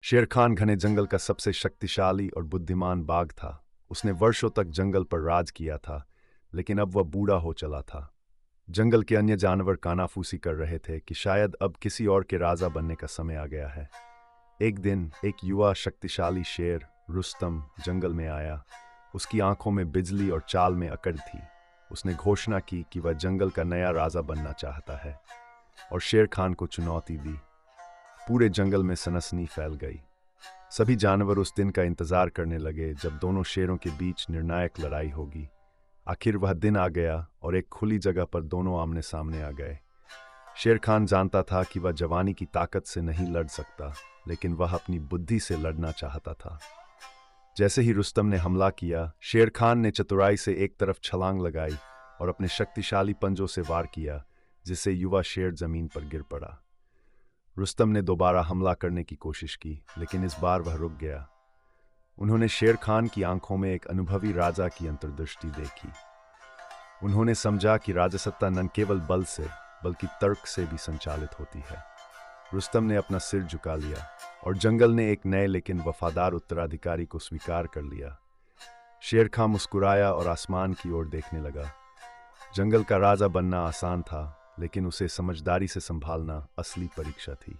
शेर खान घने जंगल का सबसे शक्तिशाली और बुद्धिमान बाघ था। उसने वर्षों तक जंगल पर राज किया था, लेकिन अब वह बूढ़ा हो चला था। जंगल के अन्य जानवर कानाफूसी कर रहे थे कि शायद अब किसी और के राजा बनने का समय आ गया है। एक दिन एक युवा शक्तिशाली शेर रुस्तम जंगल में आया। उसकी आंखों में बिजली और चाल में अकड़ थी। उसने घोषणा की कि वह जंगल का नया राजा बनना चाहता है और शेर खान को चुनौती दी। पूरे जंगल में सनसनी फैल गई। सभी जानवर उस दिन का इंतजार करने लगे जब दोनों शेरों के बीच निर्णायक लड़ाई होगी। आखिर वह दिन आ गया और एक खुली जगह पर दोनों आमने सामने आ गए। शेर खान जानता था कि वह जवानी की ताकत से नहीं लड़ सकता, लेकिन वह अपनी बुद्धि से लड़ना चाहता था। जैसे ही रुस्तम ने हमला किया, शेर खान ने चतुराई से एक तरफ छलांग लगाई और अपने शक्तिशाली पंजों से वार किया, जिससे युवा शेर जमीन पर गिर पड़ा। रुस्तम ने दोबारा हमला करने की कोशिश की, लेकिन इस बार वह रुक गया। उन्होंने शेर खान की आंखों में एक अनुभवी राजा की अंतर्दृष्टि देखी। उन्होंने समझा कि राजसत्ता न केवल बल से बल्कि तर्क से भी संचालित होती है। रुस्तम ने अपना सिर झुका लिया और जंगल ने एक नए लेकिन वफादार उत्तराधिकारी को स्वीकार कर लिया। शेर खान मुस्कुराया और आसमान की ओर देखने लगा। जंगल का राजा बनना आसान था, लेकिन उसे समझदारी से संभालना असली परीक्षा थी।